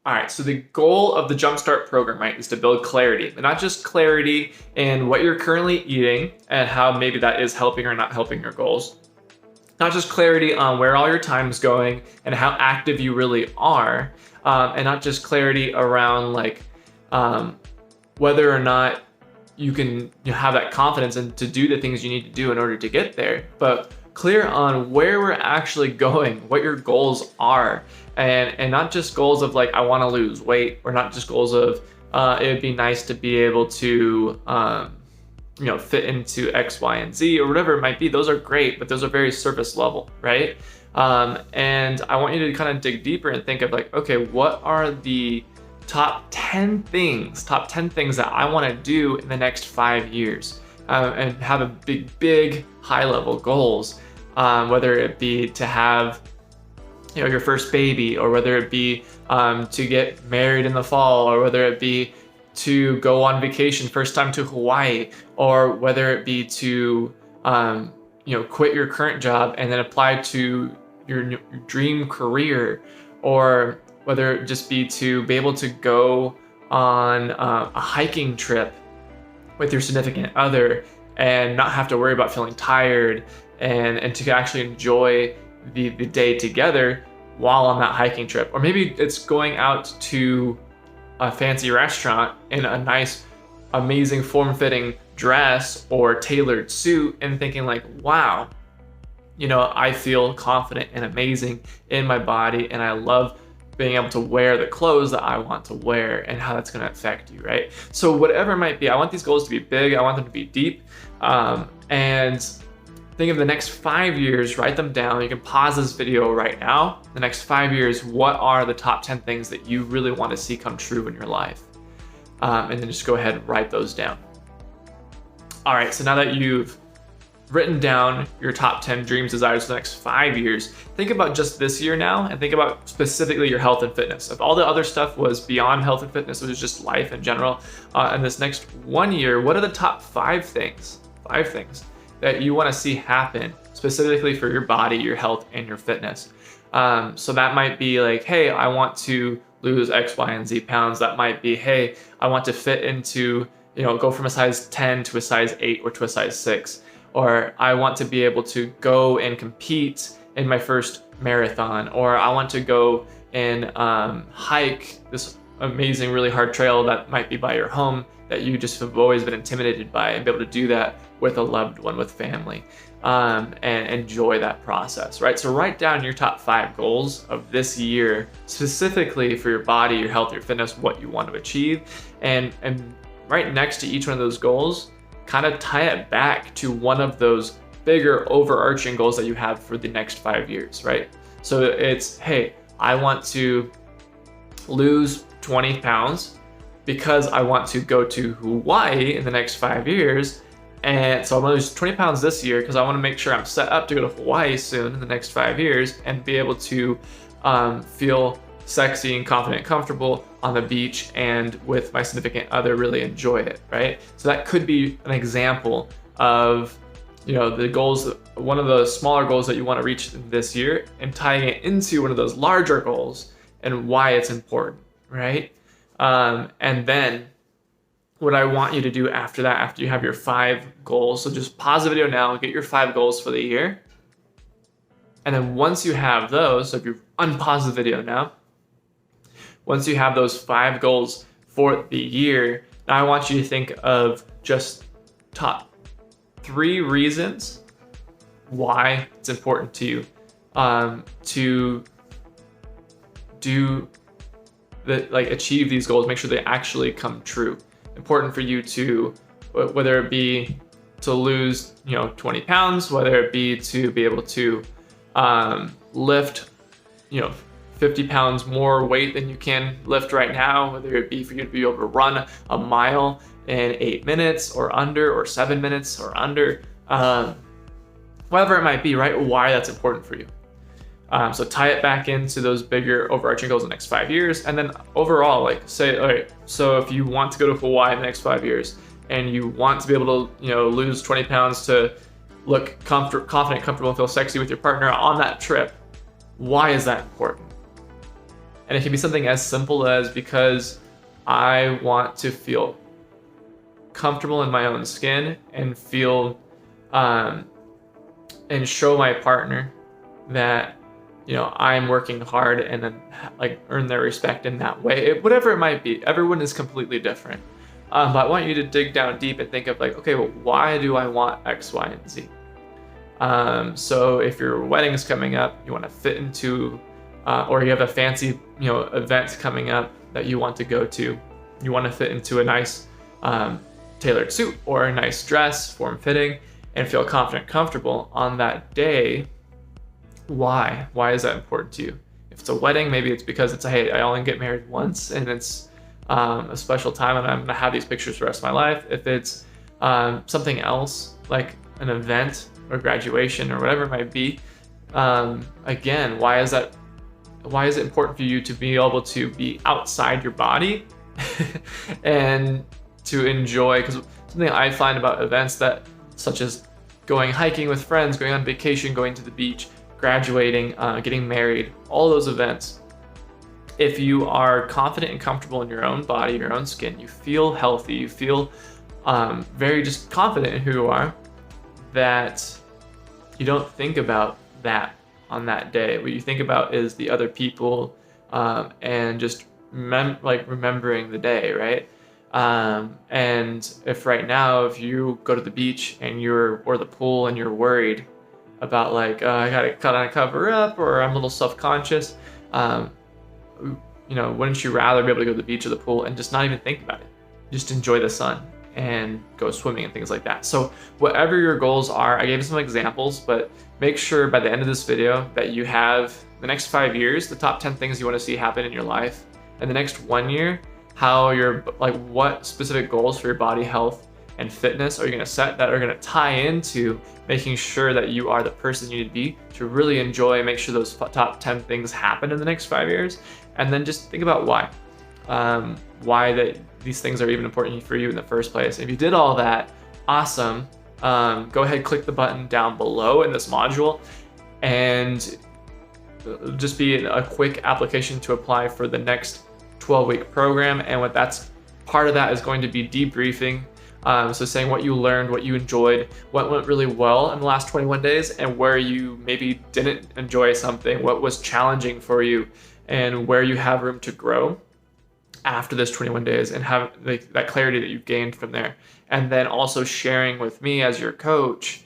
All right, so the goal of the Jumpstart program, right, is to build clarity, and not just clarity in what you're currently eating and how maybe that is helping or not helping your goals. Not just clarity on where all your time is going and how active you really are, and not just clarity around like whether or not you can have that confidence and to do the things you need to do in order to get there, but clear on where we're actually going, what your goals are, and not just goals of like I want to lose weight, or not just goals of it would be nice to be able to fit into X, Y, and Z, or whatever it might be. Those are great, but those are very surface level, right? And I want you to kind of dig deeper and think of like, okay, what are the top 10 things that I want to do in the next 5 years, and have a big high level goals, whether it be to have your first baby, or whether it be to get married in the fall, or whether it be to go on vacation first time to Hawaii, or whether it be to quit your current job and then apply to your dream career, or whether it just be to be able to go on a hiking trip with your significant other and not have to worry about feeling tired, and to actually enjoy the day together while on that hiking trip. Or maybe it's going out to a fancy restaurant in a nice, amazing, form-fitting dress or tailored suit and thinking like, wow, I feel confident and amazing in my body, and I love being able to wear the clothes that I want to wear, and how that's going to affect you, right? So whatever it might be, I want these goals to be big. I want them to be deep, and think of the next 5 years, write them down. You can pause this video right now. The next 5 years, what are the top 10 things that you really want to see come true in your life? And then just go ahead and write those down. All right, so now that you've written down your top 10 dreams, desires for the next 5 years, think about just this year now, and think about specifically your health and fitness. If all the other stuff was beyond health and fitness, it was just life in general, in this next 1 year, what are the top 5 things that you want to see happen specifically for your body, your health, and your fitness? So that might be like, hey, I want to lose X, Y, and Z pounds. That might be, hey, I want to fit into, go from a size 10 to a size 8 or to a size 6. Or I want to be able to go and compete in my first marathon. Or I want to go and hike this amazing, really hard trail that might be by your home that you just have always been intimidated by, and be able to do that with a loved one, with family, and enjoy that process, right? So write down your top 5 goals of this year, specifically for your body, your health, your fitness, what you want to achieve. And right next to each one of those goals, kind of tie it back to one of those bigger overarching goals that you have for the next 5 years, right? So it's, hey, I want to lose 20 pounds because I want to go to Hawaii in the next 5 years. And so I'm gonna lose 20 pounds this year because I want to make sure I'm set up to go to Hawaii soon in the next 5 years, and be able to feel sexy and confident and comfortable on the beach and with my significant other, really enjoy it, right? So that could be an example of the goals, one of the smaller goals that you want to reach this year, and tying it into one of those larger goals and why it's important, right? And then what I want you to do after that, after you have your 5 goals, so just pause the video now, get your 5 goals for the year. And then once you have those, so if you unpause the video now, once you have those 5 goals for the year, now I want you to think of just top 3 reasons why it's important to you to do achieve these goals, make sure they actually come true. Important for you to, whether it be to lose 20 pounds, whether it be to be able to lift 50 pounds more weight than you can lift right now, whether it be for you to be able to run a mile in 8 minutes or under, or 7 minutes or under, whatever it might be, right? Why that's important for you. So tie it back into those bigger overarching goals in the next 5 years. And then overall, say, all right, so if you want to go to Hawaii in the next 5 years, and you want to be able to, lose 20 pounds to look confident, comfortable, and feel sexy with your partner on that trip, why is that important? And it can be something as simple as because I want to feel comfortable in my own skin and feel and show my partner that, you know, I'm working hard, and then like earn their respect in that way. Whatever it might be, everyone is completely different. But I want you to dig down deep and think of like, okay, well, why do I want X, Y, and Z? So if your wedding is coming up, you want to fit into, or you have a fancy, you know, event coming up that you want to go to, you want to fit into a nice tailored suit or a nice dress, form-fitting, and feel confident, comfortable on that day. Why? Why is that important to you? If it's a wedding, maybe it's because it's a, hey, I only get married once, and it's a special time, and I'm gonna have these pictures the rest of my life. If it's something else, like an event or graduation or whatever it might be, again, why is that? Why is it important for you to be able to be outside your body and to enjoy? Because something I find about events that, such as going hiking with friends, going on vacation, going to the beach, graduating, getting married, all those events, if you are confident and comfortable in your own body, your own skin, you feel healthy, you feel very just confident in who you are, that you don't think about that on that day. What you think about is the other people and just remembering the day, right? And if right now, if you go to the beach and or the pool and you're worried about like, I gotta cover up, or I'm a little self-conscious, you know, wouldn't you rather be able to go to the beach or the pool and just not even think about it? Just enjoy the sun and go swimming and things like that. So whatever your goals are, I gave some examples, but make sure by the end of this video that you have the next 5 years, the top 10 things you want to see happen in your life, and the next 1 year, how you're like, what specific goals for your body health and fitness are you going to set that are going to tie into making sure that you are the person you need to be to really enjoy, make sure those top 10 things happen in the next 5 years. And then just think about why that these things are even important for you in the first place. If you did all that, awesome. Go ahead, click the button down below in this module, and just be a quick application to apply for the next 12-week program. And what that's part of that is going to be debriefing. So saying what you learned, what you enjoyed, what went really well in the last 21 days, and where you maybe didn't enjoy something, what was challenging for you, and where you have room to grow after this 21 days, and have like that clarity that you've gained from there. And then also sharing with me as your coach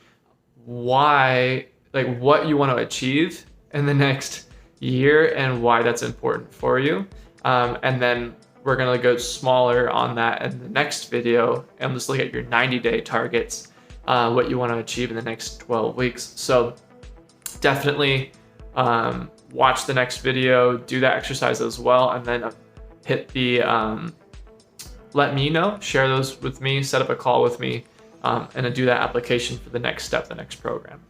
why, like what you want to achieve in the next year and why that's important for you. And then we're going to go smaller on that in the next video and just look at your 90-day targets, what you want to achieve in the next 12 weeks. So definitely watch the next video, do that exercise as well, and then hit the let me know, share those with me, set up a call with me, and then do that application for the next step, the next program.